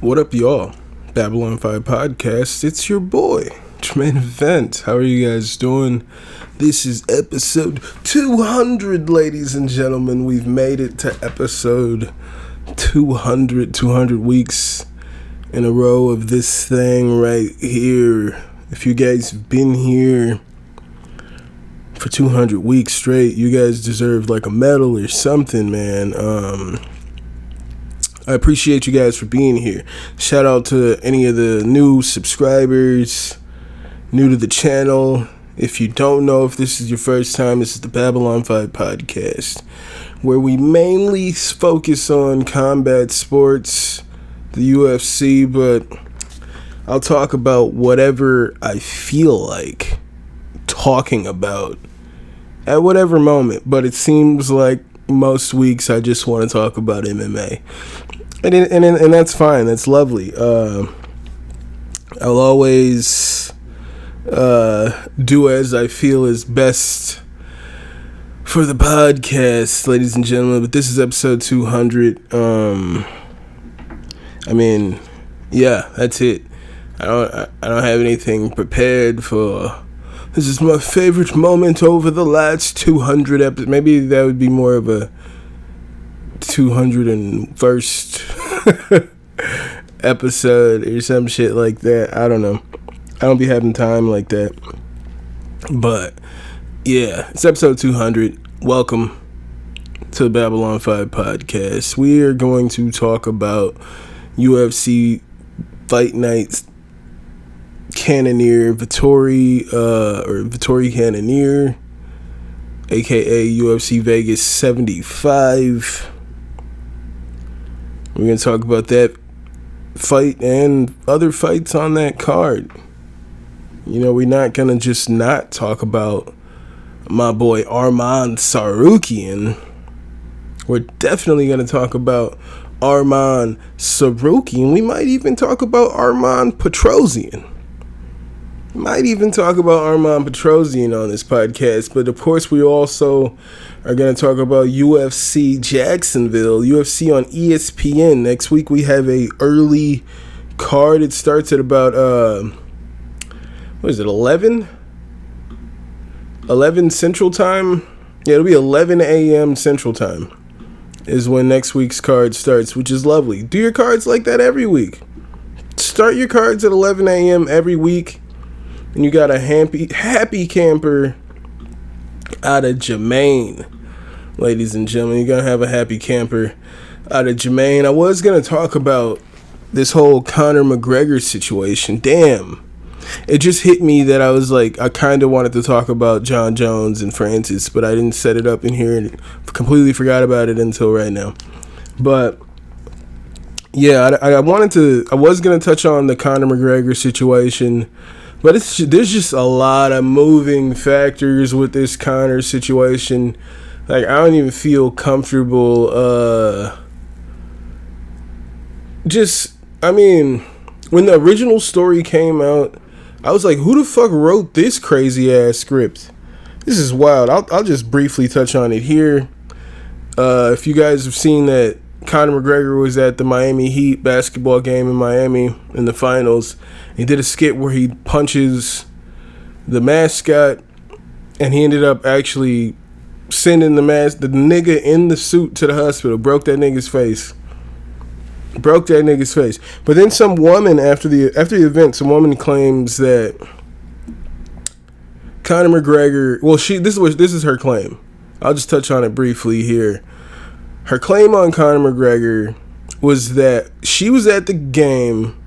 What up, y'all? Babylon 5 Podcast. It's your boy, Jermaine Event. How are you guys doing? This is episode 200, ladies and gentlemen. We've made it to episode 200 weeks in a row of this thing right here. If you guys have been here for 200 weeks straight, you guys deserve like a medal or something, man. I appreciate you guys for being here. Shout out to any of the new subscribers, new to the channel. If you don't know, if this is your first time, this is the Babylon 5 Podcast, where we mainly focus on combat sports, the UFC, but I'll talk about whatever I feel like talking about at whatever moment. But it seems like most weeks I just want to talk about MMA. And that's fine. That's lovely. I'll always do as I feel is best for the podcast, ladies and gentlemen. But this is episode 200. Yeah, that's it. I don't have anything prepared for. This is my favorite moment over the last 200 episodes. Maybe that would be more of a 201st episode or some shit like that. I don't know. I don't be having time like that. But yeah, it's episode 200. Welcome to the Babylon 5 Podcast. We are going to talk about UFC Fight Nights Cannonier Vettori Cannonier, aka UFC Vegas 75. We're going to talk about that fight and other fights on that card. You know, we're not going to just not talk about my boy Arman Tsarukyan. We're definitely going to talk about Arman Tsarukyan. We might even talk about Arman Petrosyan. Might even talk about Arman Petrosyan on this podcast. But of course, we also are going to talk about UFC Jacksonville, UFC on ESPN. Next week, we have a early card. It starts at about, 11? 11 Central Time? Yeah, it'll be 11 a.m. Central Time is when next week's card starts, which is lovely. Do your cards like that every week. Start your cards at 11 a.m. every week. And you got a happy camper out of Jermaine, ladies and gentlemen. You're going to have a happy camper out of Jermaine. I was going to talk about this whole Conor McGregor situation. Damn. It just hit me that I was like, I kind of wanted to talk about Jon Jones and Francis, but I didn't set it up in here and completely forgot about it until right now. But yeah, I was going to touch on the Conor McGregor situation. But there's just a lot of moving factors with this Conor situation. Like, I don't even feel comfortable. When the original story came out, I was like, who the fuck wrote this crazy ass script? This is wild. I'll just briefly touch on it here. If you guys have seen that Conor McGregor was at the Miami Heat basketball game in Miami in the finals. He did a skit where he punches the mascot, and he ended up actually sending the nigga in the suit to the hospital. Broke that nigga's face. But then some woman after the event, some woman claims that Conor McGregor. Well, this is her claim. I'll just touch on it briefly here. Her claim on Conor McGregor was that she was at the game,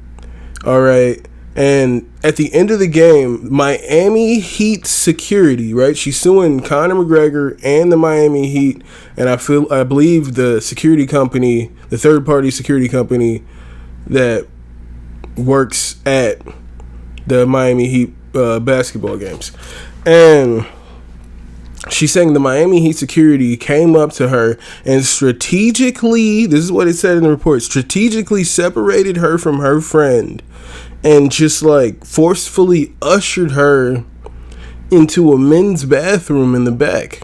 all right, and at the end of the game, Miami Heat security, right? She's suing Conor McGregor and the Miami Heat, and I believe the security company, the third-party security company that works at the Miami Heat basketball games, and she's saying the Miami Heat security came up to her and strategically, this is what it said in the report, strategically separated her from her friend and just like forcefully ushered her into a men's bathroom in the back.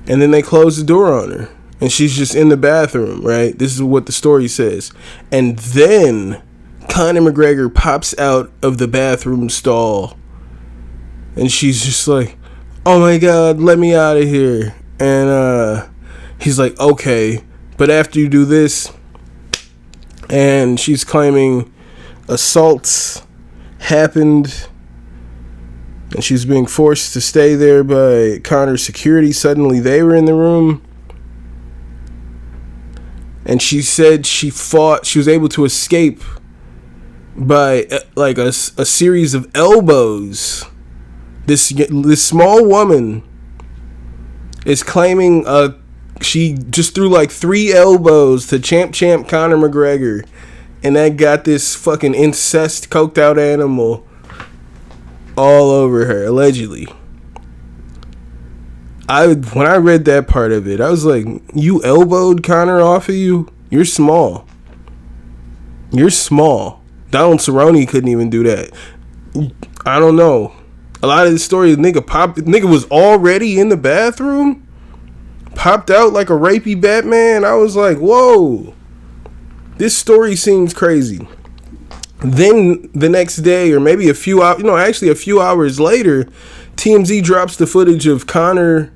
And then they closed the door on her. And she's just in the bathroom, right? This is what the story says. And then Conor McGregor pops out of the bathroom stall. And she's just like, oh my God, let me out of here. And he's like, okay, but after you do this, and she's claiming assaults happened, and she's being forced to stay there by Conor's security. Suddenly they were in the room. And she said she was able to escape by like a series of elbows. This small woman is claiming she just threw like 3 elbows to champ Conor McGregor, and that got this fucking incest coked out animal all over her, allegedly. When I read that part of it, I was like, you elbowed Conor off of you? You're small. Donald Cerrone couldn't even do that. I don't know. A lot of the story, nigga was already in the bathroom, popped out like a rapey Batman. I was like, whoa, this story seems crazy. Then the next day, or maybe a few hours later, TMZ drops the footage of Conor,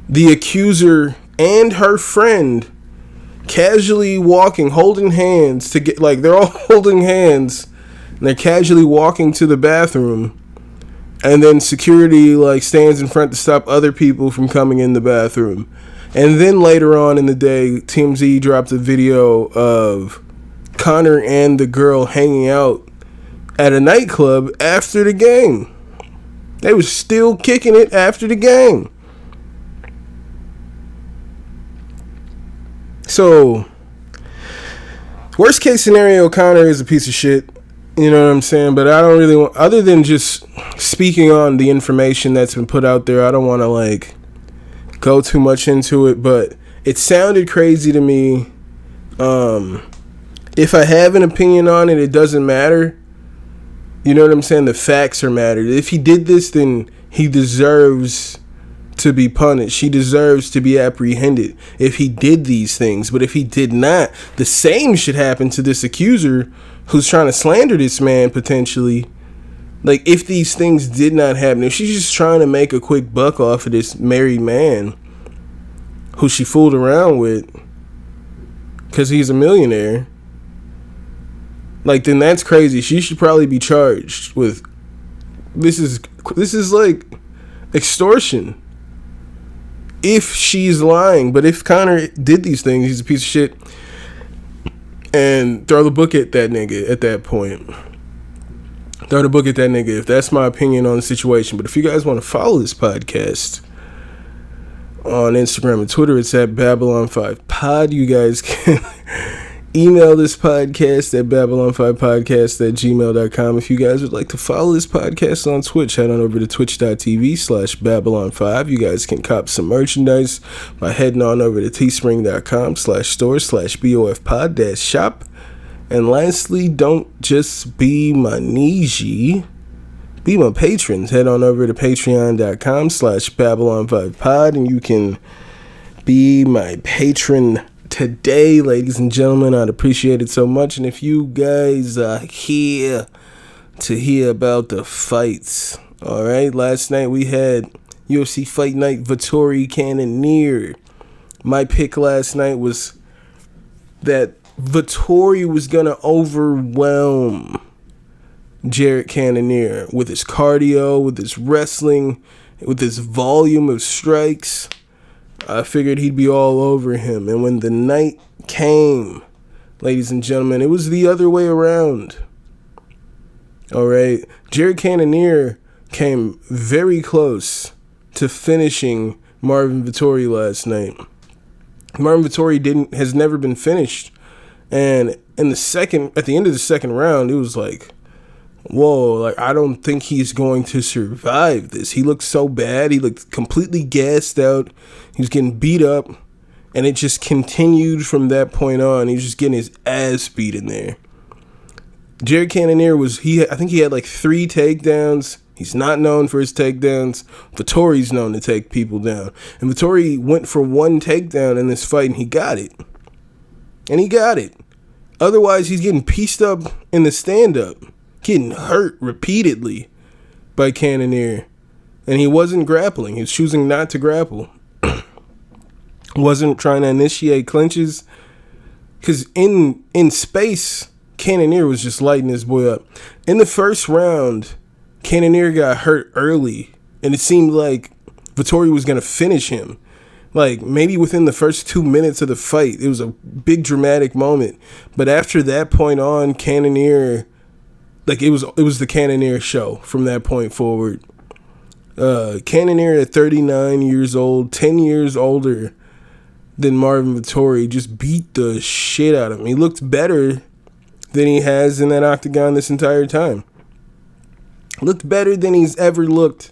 the accuser, and her friend casually walking, holding hands to get, like, they're all holding hands, and they're casually walking to the bathroom, and then security, like, stands in front to stop other people from coming in the bathroom. And then later on in the day, TMZ dropped a video of Conor and the girl hanging out at a nightclub after the game. They was still kicking it after the game. So, worst case scenario, Conor is a piece of shit. You know what I'm saying? But I don't really want, other than just speaking on the information that's been put out there, I don't want to like go too much into it. But it sounded crazy to me. If I have an opinion on it, it doesn't matter. You know what I'm saying? The facts are mattered. If he did this, then he deserves to be punished. He deserves to be apprehended if he did these things. But if he did not, the same should happen to this accuser who's trying to slander this man potentially. Like, if these things did not happen, if she's just trying to make a quick buck off of this married man who she fooled around with because he's a millionaire, like, then that's crazy. She should probably be charged with this is like extortion if she's lying. But if Conor did these things, he's a piece of shit, and throw the book at that nigga at that point. Throw the book at that nigga, if that's my opinion on the situation. But if you guys want to follow this podcast on Instagram and Twitter, it's at Babylon5Pod. You guys can email this podcast at Babylon5podcast@gmail.com. If you guys would like to follow this podcast on Twitch, head on over to twitch.tv/Babylon5. You guys can cop some merchandise by heading on over to teespring.com/store/BOFpod-shop. And lastly, don't just be my Niji, be my patrons. Head on over to patreon.com/Babylon5Pod, and you can be my patron today, ladies and gentlemen. I'd appreciate it so much. And if you guys are here to hear about the fights, all right, last night we had UFC Fight Night Vettori Cannonier. My pick last night was that Vettori was going to overwhelm Jared Cannonier with his cardio, with his wrestling, with his volume of strikes. I figured he'd be all over him. And when the night came, ladies and gentlemen, it was the other way around. All right. Jared Cannonier came very close to finishing Marvin Vettori last night. Marvin Vettori has never been finished. And at the end of the second round, it was like, whoa, like, I don't think he's going to survive this. He looked so bad. He looked completely gassed out. He was getting beat up, and it just continued from that point on. He was just getting his ass beat in there. Jared Cannonier I think he had like 3 takedowns, He's not known for his takedowns. Vettori's known to take people down. And Vettori went for one takedown in this fight, and he got it. Otherwise, he's getting pieced up in the stand-up, getting hurt repeatedly by Cannonier. And he wasn't grappling. He was choosing not to grapple. Wasn't trying to initiate clinches. Because in space, Cannonier was just lighting this boy up. In the first round, Cannonier got hurt early, and it seemed like Vettori was going to finish him. Like, maybe within the first 2 minutes of the fight, it was a big dramatic moment. But after that point on, Cannonier, like, it was the Cannonier show from that point forward. Cannonier at 39 years old, 10 years older than Marvin Vettori, just beat the shit out of him. He looked better than he has in that octagon this entire time. Looked better than he's ever looked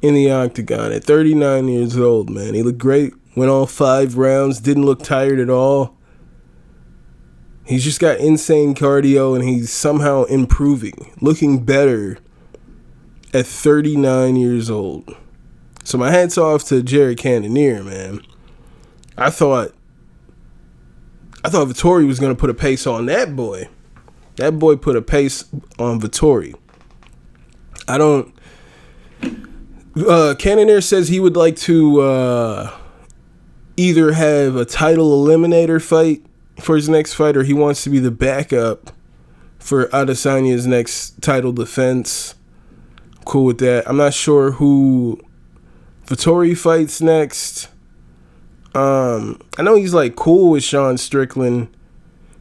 in the octagon at 39 years old, man. He looked great. Went all 5 rounds. Didn't look tired at all. He's just got insane cardio, and he's somehow improving. Looking better at 39 years old. So my hats off to Jared Cannonier, man. I thought Vettori was going to put a pace on that boy. That boy put a pace on Vettori. Cannonier says he would like to either have a title eliminator fight for his next fight, or he wants to be the backup for Adesanya's next title defense. Cool with that. I'm not sure who Vettori fights next. I know he's like cool with Sean Strickland.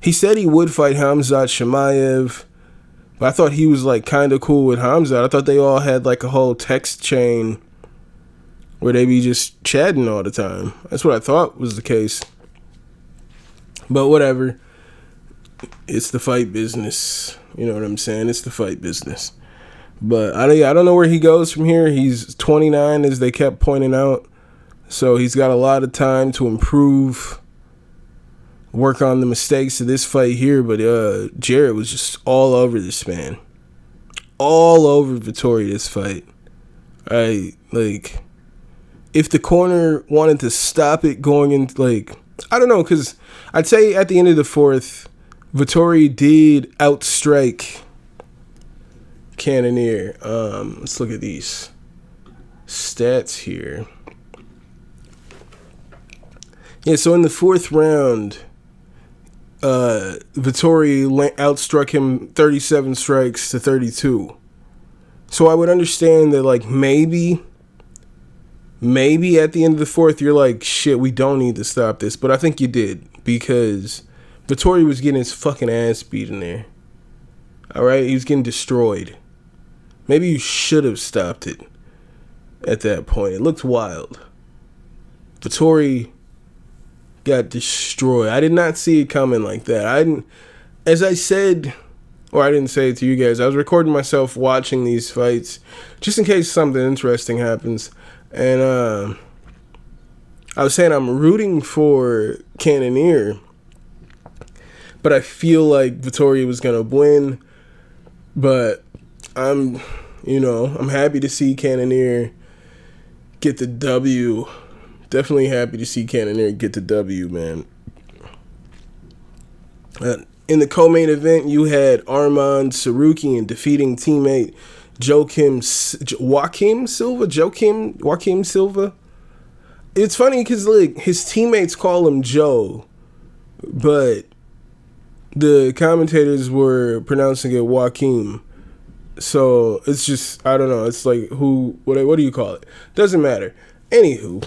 He said he would fight Khamzat Chimaev, but I thought he was like kind of cool with Khamzat. I thought they all had like a whole text chain where they be just chatting all the time. That's what I thought was the case. But whatever. It's the fight business. You know what I'm saying? It's the fight business. But I don't know where he goes from here. He's 29, as they kept pointing out. So he's got a lot of time to improve, work on the mistakes of this fight here. But Jared was just all over this man. All over Vettori this fight. If the corner wanted to stop it going into, I don't know, because I'd say at the end of the fourth, Vettori did outstrike Cannonier. Let's look at these stats here. Yeah, so in the fourth round, Vettori outstruck him 37 strikes to 32. So I would understand that, maybe at the end of the fourth, you're like, shit, we don't need to stop this. But I think you did, because Vettori was getting his fucking ass beat in there. All right? He was getting destroyed. Maybe you should have stopped it at that point. It looked wild. Vettori got destroyed. I did not see it coming like that. As I said, or I didn't say it to you guys, I was recording myself watching these fights just in case something interesting happens. And I was saying I'm rooting for Cannonier, but I feel like Vettori was going to win. But I'm happy to see Cannonier get the W. Definitely happy to see Cannonier get the W, man. In the co-main event, you had Arman Tsarukyan defeating teammate Joaquim Silva. It's funny because his teammates call him Joe, but the commentators were pronouncing it Joaquim. So it's just, I don't know. It's like, what do you call it? Doesn't matter. Anywho.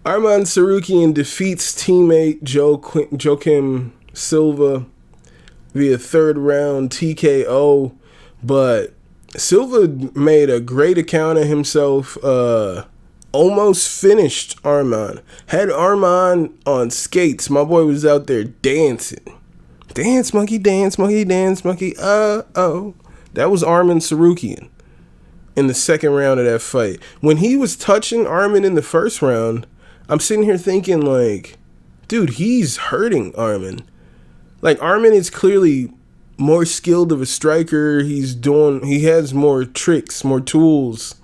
Arman Tsarukyan defeats teammate Joaquim Silva via third round TKO, but Silva made a great account of himself, almost finished Arman. Had Arman on skates. My boy was out there dancing. Dance monkey, dance monkey, dance monkey, oh. That was Arman Tsarukyan in the second round of that fight. When he was touching Arman in the first round, I'm sitting here thinking, dude, he's hurting Arman. Arman is clearly more skilled of a striker. He has more tricks, more tools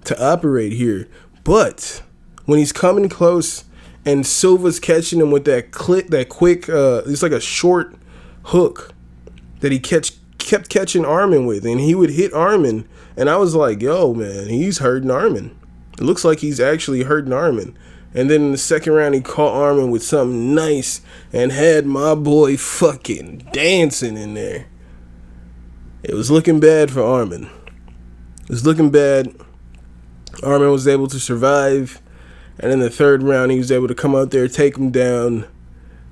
to operate here. But when he's coming close and Silva's catching him with that quick, it's like a short hook that he kept catching Arman with, and he would hit Arman, and I was like, yo, man, he's hurting Arman. It looks like he's actually hurting Arman. And then in the second round, he caught Arman with something nice and had my boy fucking dancing in there. It was looking bad for Arman. It was looking bad. Arman was able to survive, and in the third round, he was able to come out there, take him down,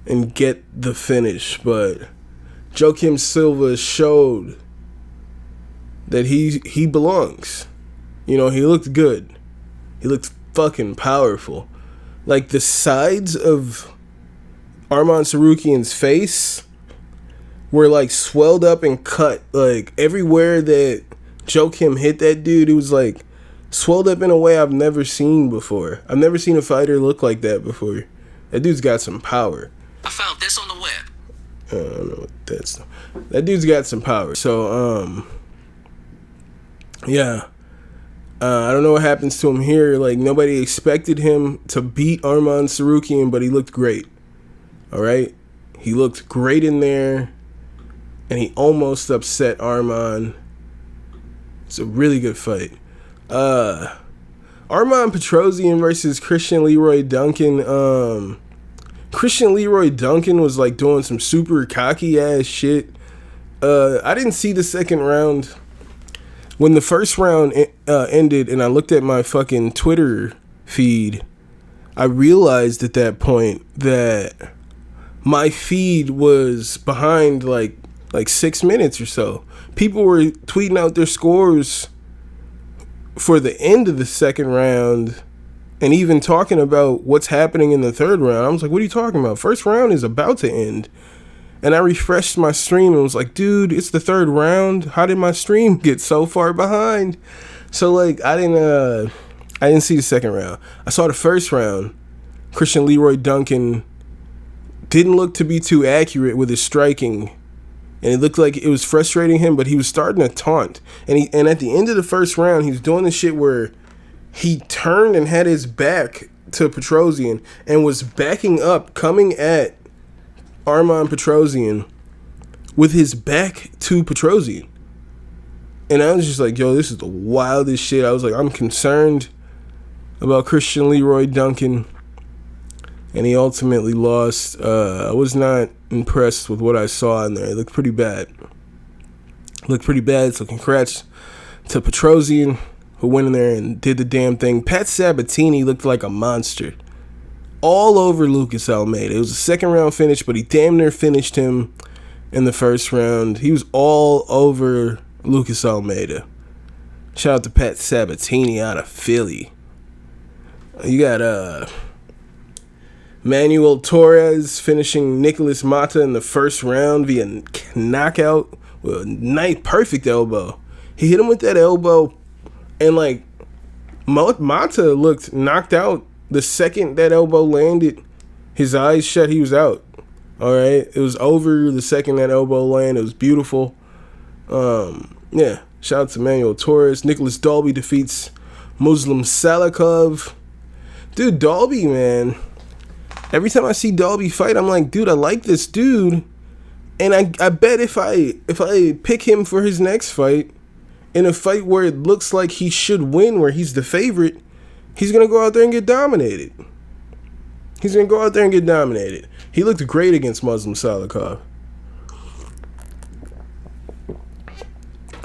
and get the finish. But Joaquim Silva showed that he belongs. You know, he looked good. He looked fucking powerful. Like, the sides of Arman Tsarukyan's face were, like, swelled up and cut. Like, everywhere that Joaquim hit that dude, it was, like, swelled up in a way I've never seen before. I've never seen a fighter look like that before. That dude's got some power. I found this on the web. I don't know what that's. That dude's got some power. So, yeah. I don't know what happens to him here. Like, nobody expected him to beat Arman Tsarukyan, but he looked great. All right? He looked great in there, and he almost upset Arman. It's a really good fight. Arman Petrosyan versus Christian Leroy Duncan. Christian Leroy Duncan was, like, doing some super cocky-ass shit. I didn't see the second round. When the first round ended and I looked at my fucking Twitter feed, I realized at that point that my feed was behind like 6 minutes or so. People were tweeting out their scores for the end of the second round and even talking about what's happening in the third round. I was like, what are you talking about? First round is about to end. And I refreshed my stream and was like, dude, it's the third round. How did my stream get so far behind? So, like, I didn't see the second round. I saw the first round. Christian Leroy Duncan didn't look to be too accurate with his striking. And it looked like it was frustrating him, but he was starting to taunt. And at the end of the first round, he was doing this shit where he turned and had his back to Petrosyan and was backing up, coming at Arman Petrosyan with his back to Petrosyan. And I was just like, yo, this is the wildest shit. I was like, I'm concerned about Christian Leroy Duncan. And he ultimately lost. I was not impressed with what I saw in there. It looked pretty bad. So congrats to Petrosyan, who went in there and did the damn thing. Pat Sabatini looked like a monster. All over Lucas Almeida. It was a second round finish, but he damn near finished him in the first round. He was all over Lucas Almeida. Shout out to Pat Sabatini out of Philly. You got Manuel Torres finishing Nicolas Mata in the first round via knockout with a nice, perfect elbow. He hit him with that elbow, and like Mata looked knocked out. The second that elbow landed, his eyes shut, he was out. All right? It was over the second that elbow landed. It was beautiful. Yeah. Shout out to Manuel Torres. Nicholas Dalby defeats Muslim Salikov. Dude, Dalby, man. Every time I see Dalby fight, I'm like, dude, I like this dude. And I bet if I pick him for his next fight, in a fight where it looks like he should win, where he's the favorite, he's going to go out there and get dominated. He looked great against Muslim Salikov.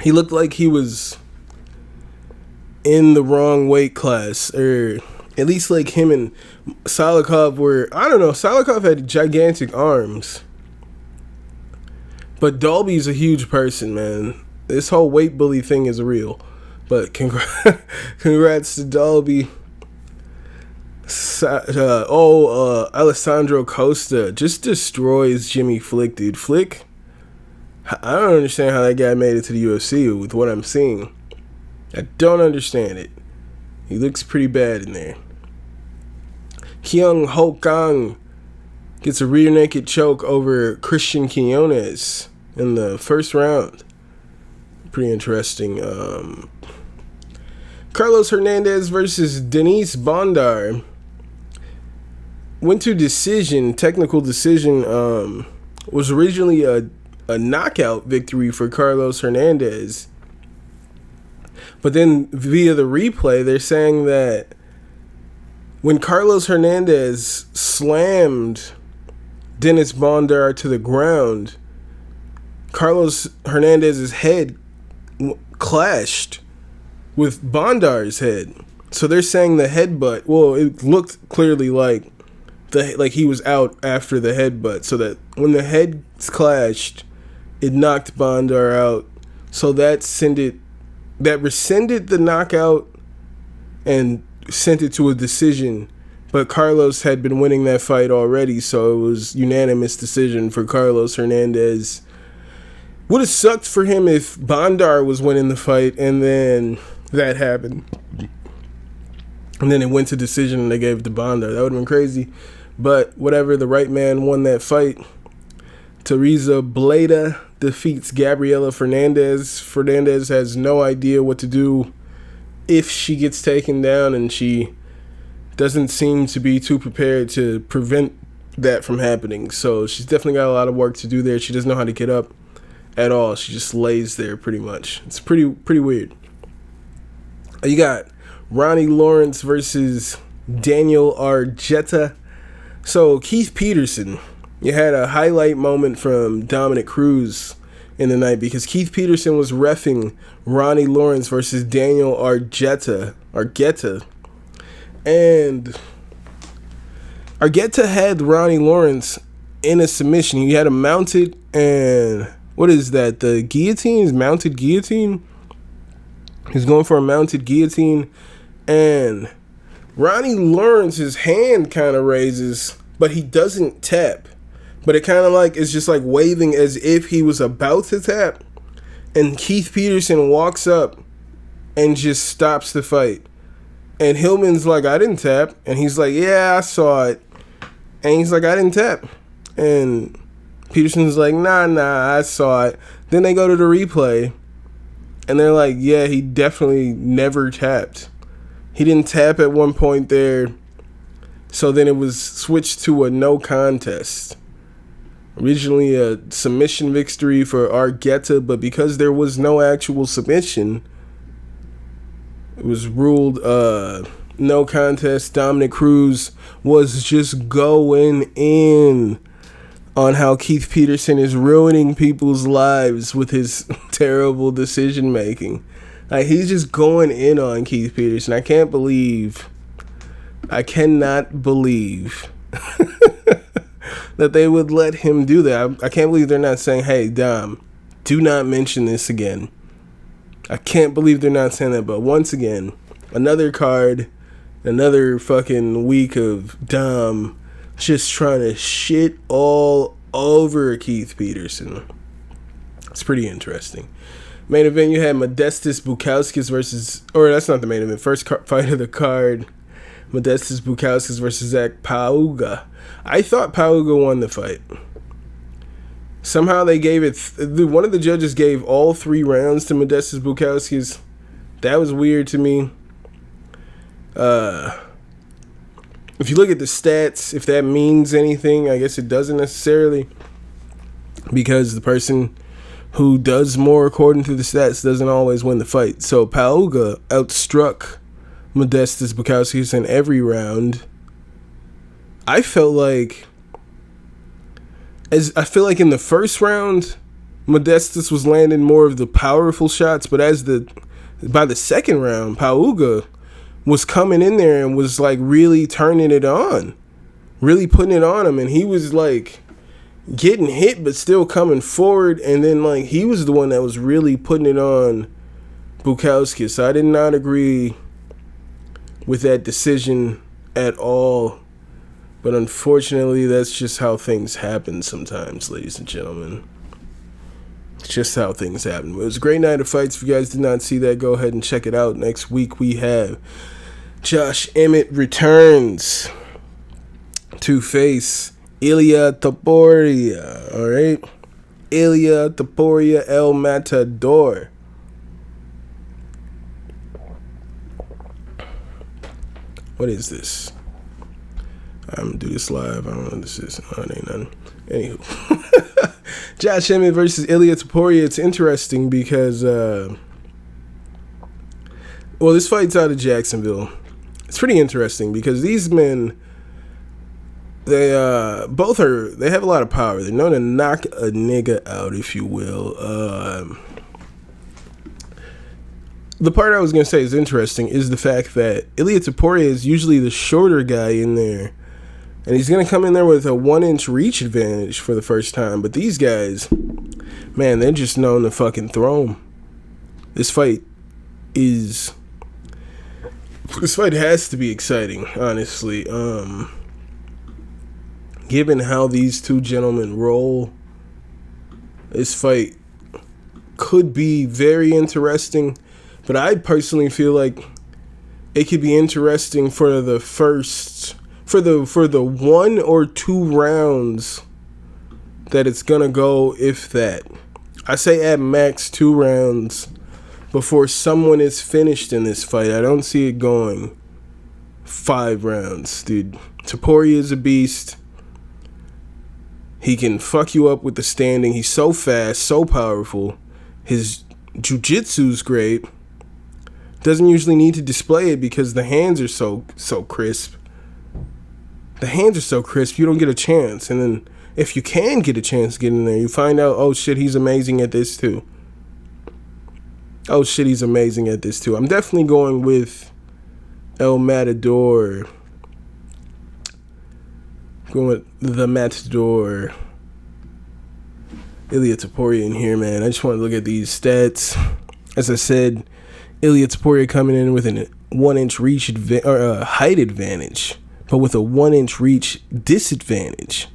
He looked like he was in the wrong weight class. Or at least like him and Salikov were, I don't know, Salikov had gigantic arms. But Dalby's a huge person, man. This whole weight bully thing is real. But congrats to Dalby. Alessandro Costa just destroys Jimmy Flick, dude. Flick, I don't understand how that guy made it to the UFC with what I'm seeing. I don't understand it. He looks pretty bad in there. Kyung Ho Kang gets a rear naked choke over Christian Quinones. in the first round. Pretty interesting. Carlos Hernandez versus Denise Bondar went to decision, technical decision. Was originally a knockout victory for Carlos Hernandez. But then via the replay, they're saying that when Carlos Hernandez slammed Dennis Bondar to the ground, Carlos Hernandez's head clashed with Bondar's head. So they're saying the headbutt, well, it looked clearly like he was out after the headbutt. So that when the heads clashed, it knocked Bondar out. So that rescinded the knockout and sent it to a decision. But Carlos had been winning that fight already, so it was unanimous decision for Carlos Hernandez. Would have sucked for him if Bondar was winning the fight and then that happened. And then it went to decision and they gave it to Bondar. That would have been crazy. But whatever, the right man won that fight. Teresa Bleda defeats Gabriela Fernandez. Fernandez has no idea what to do if she gets taken down, and she doesn't seem to be too prepared to prevent that from happening. So she's definitely got a lot of work to do there. She doesn't know how to get up at all. She just lays there pretty much. It's pretty weird. You got Ronnie Lawrence versus Daniel Argetta. So Keith Peterson, you had a highlight moment from Dominic Cruz in the night because Keith Peterson was reffing Ronnie Lawrence versus Daniel Argetta. And Argetta had Ronnie Lawrence in a submission. He had him mounted, and what is that? The guillotine? Is mounted guillotine? He's going for a mounted guillotine, and Ronnie Lawrence's hand kind of raises, but he doesn't tap. But it kind of like is just like waving as if he was about to tap. And Keith Peterson walks up and just stops the fight. And Hillman's like, I didn't tap. And he's like, yeah, I saw it. And he's like, I didn't tap. And Peterson's like, nah, I saw it. Then they go to the replay. And they're like, yeah, he definitely never tapped. He didn't tap at one point there. So then it was switched to a no contest. Originally a submission victory for Argetta, but because there was no actual submission, it was ruled no contest. Dominic Cruz was just going in on how Keith Peterson is ruining people's lives with his terrible decision making. Like, he's just going in on Keith Peterson. I cannot believe that they would let him do that. I can't believe they're not saying, hey, Dom, do not mention this again. I can't believe they're not saying that. But once again, another card, another fucking week of Dom just trying to shit all over Keith Peterson. It's pretty interesting. Main event, you had Modestas Bukauskas versus, or that's not the main event, first fight of the card, Modestas Bukauskas versus Zach Pauga. I thought Pauga won the fight. Somehow they gave it, one of the judges gave all 3 rounds to Modestas Bukauskas. That was weird to me. If you look at the stats, if that means anything, I guess it doesn't necessarily, because the person who does more according to the stats doesn't always win the fight. So Pauga outstruck Modestas Bukauskas in every round. I feel like in the first round, Modestas was landing more of the powerful shots, but by the second round, Pauga was coming in there and was like really turning it on, really putting it on him, and he was like getting hit but still coming forward, and then like he was the one that was really putting it on Bukauskas. So I did not agree with that decision at all, but unfortunately that's just how things happen sometimes, ladies and gentlemen. It's just how things happen. It was a great night of fights. If you guys did not see that, go ahead and check it out. Next week we have Josh Emmett returns to face Ilia Topuria. All right. Ilia Topuria El Matador. What is this? I'm gonna do this live. I don't know what this is. Oh, it ain't nothing. Anywho. Josh Emmett versus Ilia Topuria. It's interesting because, well, this fight's out of Jacksonville. It's pretty interesting because these men, they have a lot of power. They're known to knock a nigga out, if you will. The part I was going to say is interesting is the fact that Ilia Topuria is usually the shorter guy in there. And he's going to come in there with a 1-inch reach advantage for the first time. But these guys, man, they're just known to fucking throw him. This fight has to be exciting, honestly. Given how these two gentlemen roll, this fight could be very interesting. But I personally feel like it could be interesting for the 1 or 2 rounds that it's gonna go, if that. I say at max 2 rounds before someone is finished in this fight. I don't see it going 5 rounds, dude. Topuria is a beast. He can fuck you up with the standing. He's so fast, so powerful. His jiu-jitsu's great. Doesn't usually need to display it because the hands are so crisp. The hands are so crisp, you don't get a chance. And then if you can get a chance to get in there, you find out, oh shit, he's amazing at this too. I'm definitely going with El Matador. Going with the Matador. Ilia Topuria in here, man. I just want to look at these stats. As I said, Ilia Topuria coming in with a 1-inch reach height advantage, but with a 1-inch reach disadvantage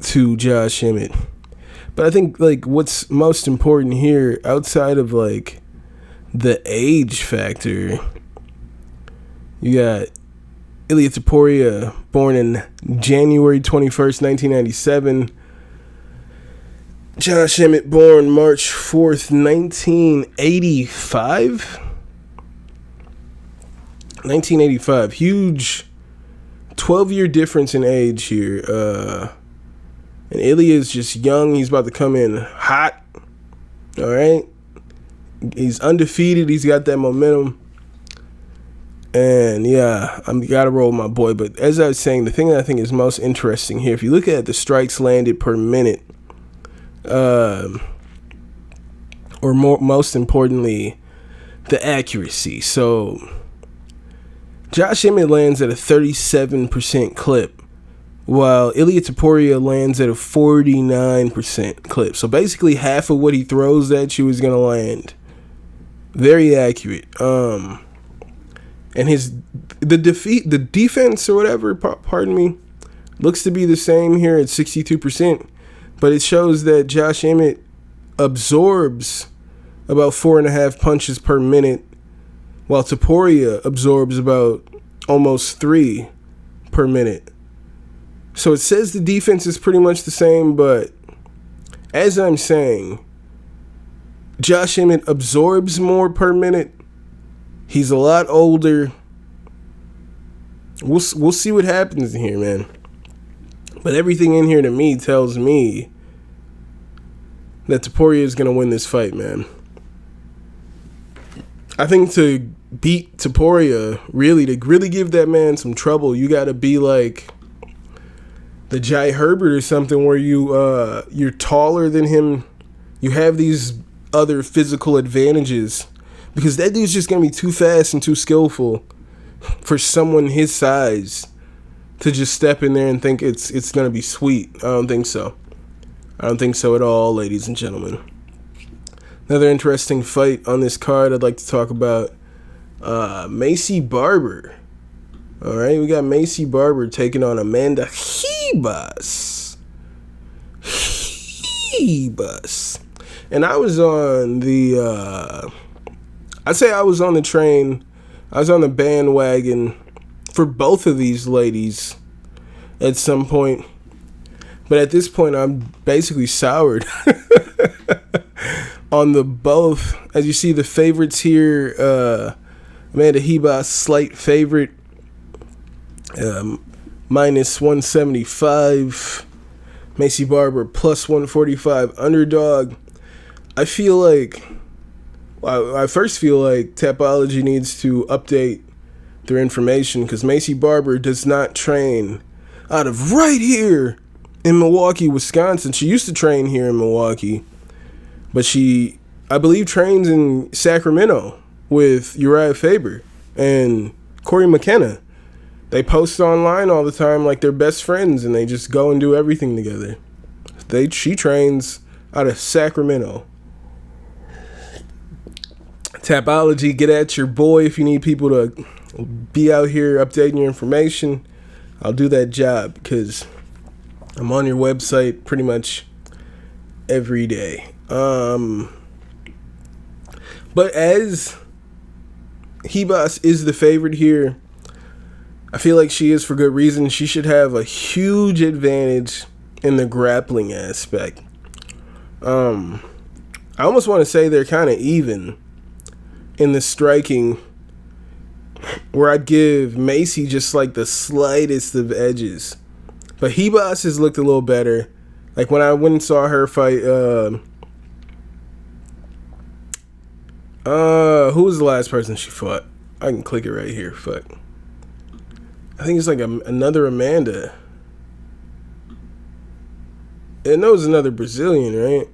to Josh Emmett. But I think like what's most important here, outside of like the age factor, you got Ilia Topuria, born in January 21st, 1997. Josh Emmett, born March 4th, 1985. 1985. Huge 12-year difference in age here. And Ilia is just young. He's about to come in hot. All right. He's undefeated. He's got that momentum. And yeah, I'm gotta roll my boy. But as I was saying, the thing that I think is most interesting here, if you look at the strikes landed per minute, or most importantly, the accuracy. So Josh Emmett lands at a 37% clip, while Ilia Topuria lands at a 49% clip. So basically half of what he throws at you is going to land. Very accurate. And the defense or whatever, pardon me, looks to be the same here at 62%. But it shows that Josh Emmett absorbs about 4.5 punches per minute, while Topuria absorbs about almost 3 per minute. So it says the defense is pretty much the same, but as I'm saying, Josh Emmett absorbs more per minute. He's a lot older. We'll see what happens in here, man. But everything in here to me tells me that Topuria is going to win this fight, man. I think to beat Topuria, to really give that man some trouble, you got to be like the Jai Herbert or something, where you're taller than him. You have these other physical advantages, because that dude's just going to be too fast and too skillful for someone his size to just step in there and think it's going to be sweet. I don't think so. I don't think so at all, ladies and gentlemen. Another interesting fight on this card I'd like to talk about. Macy Barber. All right, we got Macy Barber taking on Amanda Ribas. And I was on I was on the train. I was on the bandwagon for both of these ladies at some point. But at this point, I'm basically soured on the both. As you see, the favorites here, Amanda Ribas, slight favorite, minus 175. Maycee Barber, plus 145 underdog. I feel like, I first feel like Tapology needs to update their information, because Maycee Barber does not train out of right here in Milwaukee, Wisconsin. She used to train here in Milwaukee, but she, I believe, trains in Sacramento with Uriah Faber and Corey McKenna. They post online all the time like they're best friends, and they just go and do everything together. She trains out of Sacramento. Tapology, get at your boy if you need people to be out here updating your information. I'll do that job, because I'm on your website pretty much every day. But as Ribas is the favorite here, I feel like she is for good reason. She should have a huge advantage in the grappling aspect. I almost want to say they're kind of even in the striking, where I'd give Maycee just like the slightest of edges. But Ribas has looked a little better. Like when I went and saw her fight, who was the last person she fought? I can click it right here. Fuck. I think it's like another Amanda. And that was another Brazilian, right?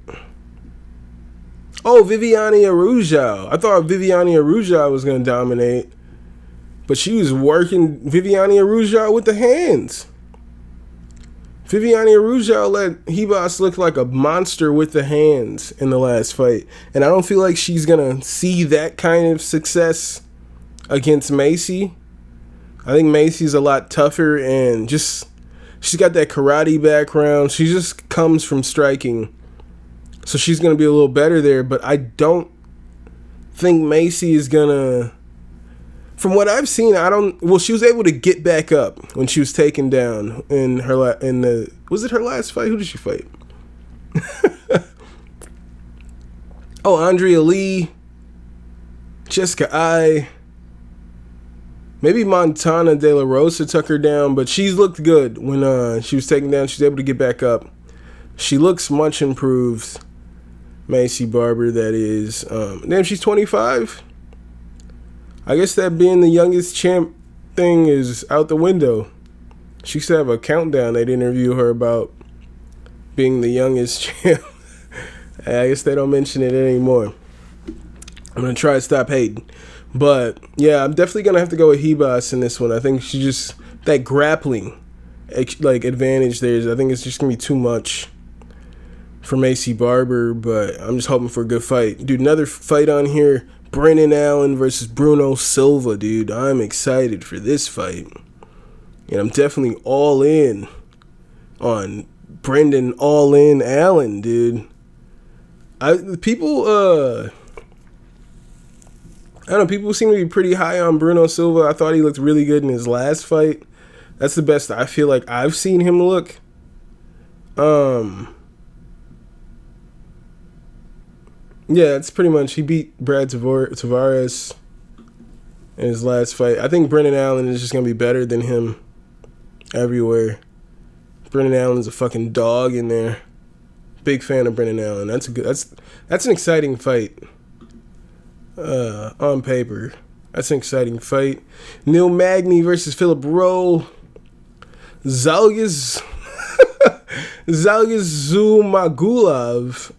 Oh, Viviane Araujo. I thought Viviane Araujo was going to dominate. But she was working Viviane Araujo with the hands. Viviane Araujo let Ribas look like a monster with the hands in the last fight. And I don't feel like she's going to see that kind of success against Maycee. I think Maycee's a lot tougher, and just, she's got that karate background. She just comes from striking. So she's going to be a little better there. But I don't think Maycee is going to, from what I've seen, she was able to get back up when she was taken down in her, was it her last fight? Who did she fight? Oh, Andrea Lee, Jessica Ai, maybe Montana De La Rosa took her down, but she's looked good when she was taken down. She's able to get back up. She looks much improved, Maycee Barber, that is. Damn, she's 25? I guess that being the youngest champ thing is out the window. She used to have a countdown. They'd interview her about being the youngest champ. I guess they don't mention it anymore. I'm going to try to stop hating. But, yeah, I'm definitely going to have to go with Ribas in this one. I think she just, that grappling, like, advantage there, I think it's just going to be too much for Maycee Barber. But I'm just hoping for a good fight. Dude, another fight on here. Brendan Allen versus Bruno Silva, dude. I'm excited for this fight. And I'm definitely all in on Brendan all-in Allen, dude. People seem to be pretty high on Bruno Silva. I thought he looked really good in his last fight. That's the best I feel like I've seen him look. Yeah, it's pretty much, he beat Brad Tavares in his last fight. I think Brendan Allen is just going to be better than him everywhere. Brendan Allen's a fucking dog in there. Big fan of Brendan Allen. That's an exciting fight. On paper. That's an exciting fight. Neil Magny versus Philip Rowe. Zhalgas Zhumagulov.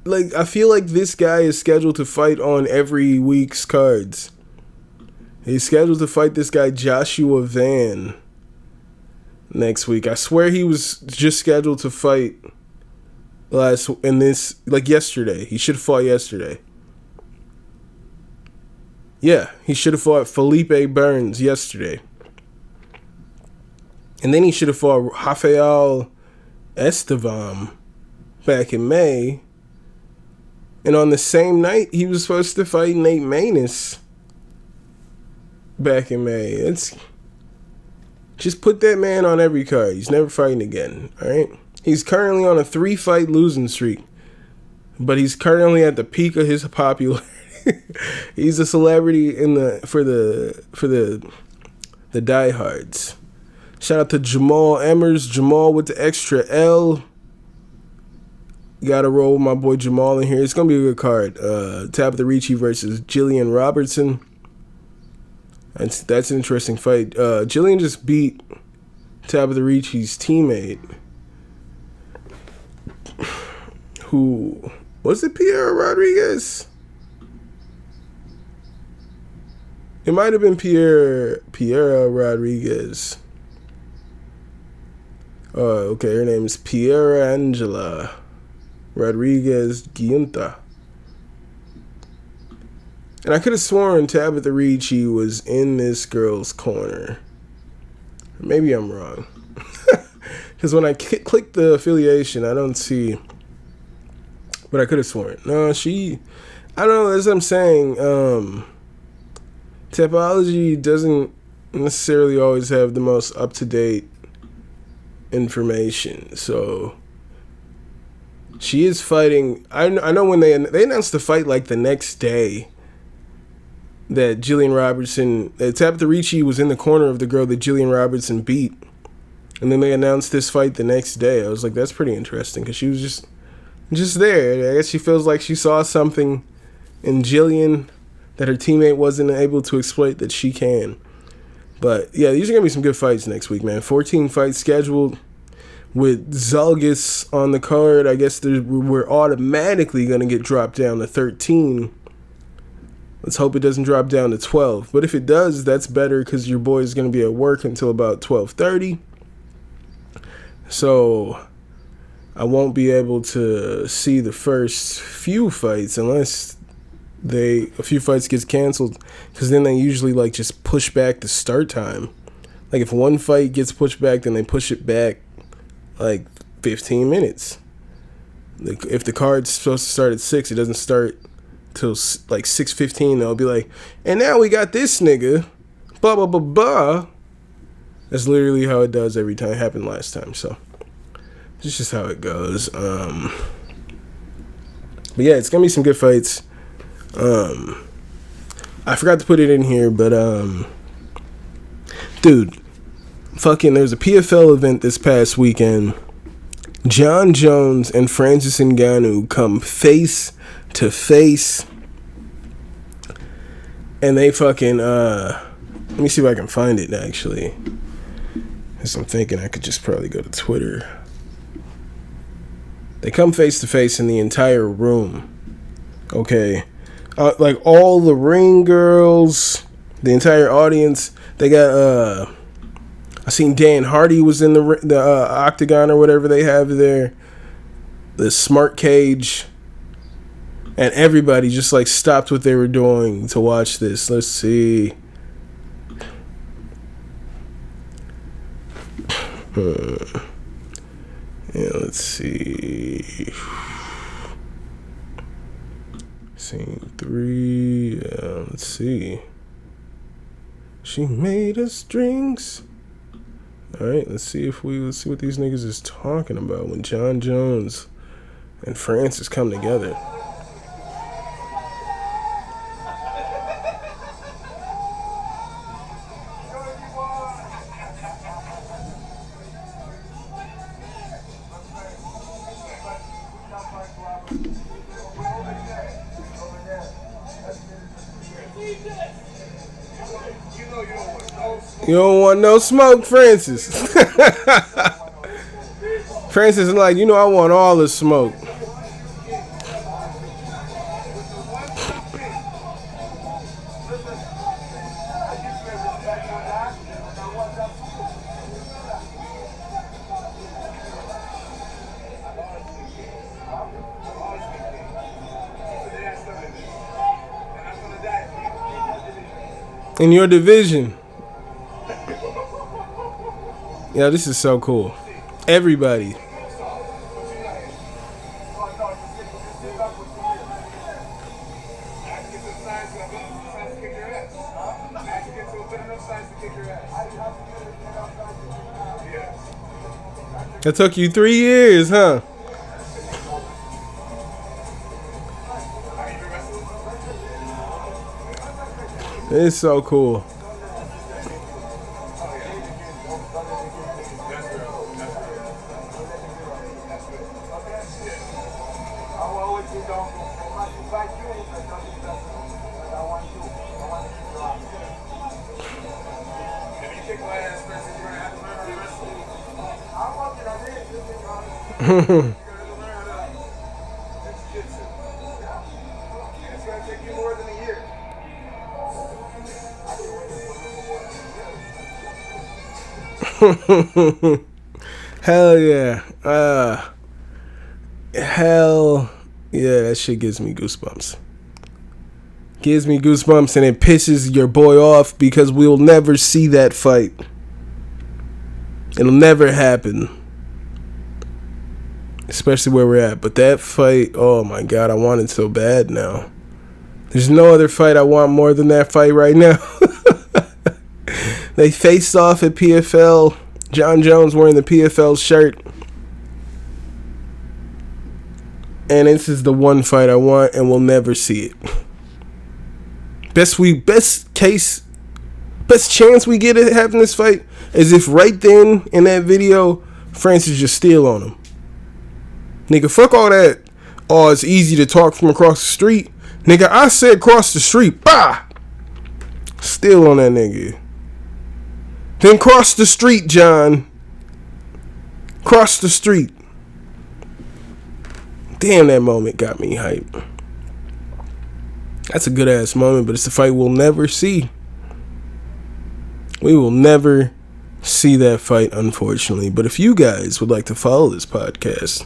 Like, I feel like this guy is scheduled to fight on every week's cards. He's scheduled to fight this guy Joshua Van next week. I swear he was just scheduled to fight yesterday. He should have fought yesterday. Yeah, he should have fought Felipe Burns yesterday. And then he should have fought Rafael Estevam back in May. And on the same night, he was supposed to fight Nate Maness back in May. Just put that man on every card. He's never fighting again, all right? He's currently on a 3-fight losing streak, but he's currently at the peak of his popularity. He's a celebrity for the diehards. Shout out to Jamal Emmers. Jamal with the extra L. Gotta roll with my boy Jamal in here. It's gonna be a good card. Tabitha Ricci versus Jillian Robertson. That's an interesting fight. Jillian just beat Tabitha Ricci's teammate, who was it, Piera Rodriguez? It might have been Piera Rodriguez. Okay, her name is Piera Angela Rodriguez Giunta. And I could have sworn Tabitha Ricci was in this girl's corner. Maybe I'm wrong. Because when I click the affiliation, I don't see. But I could have sworn. No, I don't know, as I'm saying, Tapology doesn't necessarily always have the most up-to-date information. So she is fighting. I know when they announced the fight like the next day, that Tabitha Ricci was in the corner of the girl that Jillian Robertson beat. And then they announced this fight the next day. I was like, that's pretty interesting, because she was just there. I guess she feels like she saw something in Jillian that her teammate wasn't able to exploit that she can. But yeah, these are going to be some good fights next week, man. 14 fights scheduled with Zalgis on the card. I guess we're automatically going to get dropped down to 13. Let's hope it doesn't drop down to 12. But if it does, that's better, because your boy is going to be at work until about 12:30. So I won't be able to see the first few fights unless a few fights gets canceled, because then they usually like just push back the start time. Like if one fight gets pushed back, then they push it back like 15 minutes. Like if the card's supposed to start at 6, it doesn't start till like 6:15. They'll be like, and now we got this nigga, blah blah blah blah. That's literally how it does every time. It happened last time, so it's just how it goes. But yeah, it's gonna be some good fights. I forgot to put it in here, but dude, there's a PFL event this past weekend. Jon Jones and Francis Nganou come face to face, and they let me see if I can find it actually, because I'm thinking I could just probably go to Twitter. They come face to face in the entire room. Okay, like all the ring girls, the entire audience. They got I seen Dan Hardy was in the octagon or whatever they have there, the smart cage, and everybody just like stopped what they were doing to watch this. Let's see. Yeah, let's see. Scene 3. Let's see. She made us drinks. Alright, let's see what these niggas is talking about when Jon Jones and Francis come together. You don't want no smoke, Francis. Francis is like, I want all the smoke. In your division. Yeah, this is so cool. Everybody. That took you 3 years, huh? It's so cool. Hell yeah. Hell yeah, that shit gives me goosebumps. Gives me goosebumps, and it pisses your boy off because we'll never see that fight. It'll never happen. Especially where we're at. But that fight, oh my god, I want it so bad now. There's no other fight I want more than that fight right now. They faced off at PFL. Jon Jones wearing the PFL shirt. And this is the one fight I want, and we'll never see it. Best chance we get at having this fight is if right then in that video, Francis just steal on him. Nigga, fuck all that. Oh, it's easy to talk from across the street. Nigga, I said cross the street. Bah! Steal on that nigga. Then cross the street, John. Cross the street. Damn, that moment got me hyped. That's a good ass moment, but it's a fight we'll never see. We will never see that fight, unfortunately. But if you guys would like to follow this podcast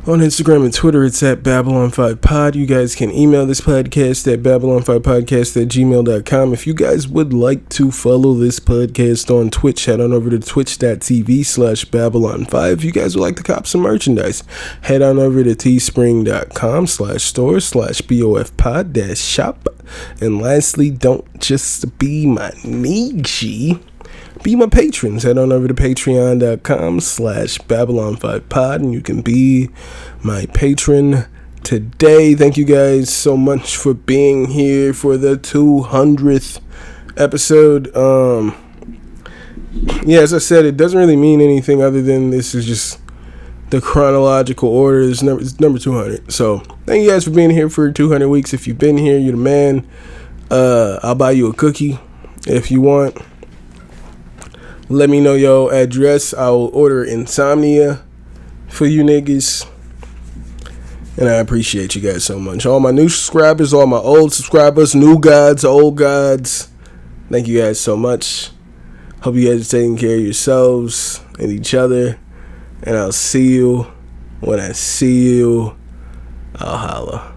on Instagram and Twitter, it's at Babylon5Pod. You guys can email this podcast at Babylon5Podcast@gmail.com. If you guys would like to follow this podcast on Twitch, head on over to twitch.tv/Babylon5. If you guys would like to cop some merchandise, head on over to teespring.com/store/BOFpod-shop. And lastly, don't just be my niggy. Be my patrons. Head on over to patreon.com/Babylon5Pod and you can be my patron today. Thank you guys so much for being here for the 200th episode. Yeah, as I said, it doesn't really mean anything other than this is just the chronological order. It's number 200. So thank you guys for being here for 200 weeks. If you've been here, you're the man. I'll buy you a cookie if you want. Let me know your address. I'll order Insomnia for you niggas. And I appreciate you guys so much. All my new subscribers, all my old subscribers, new gods, old gods. Thank you guys so much. Hope you guys are taking care of yourselves and each other. And I'll see you when I see you. I'll holla.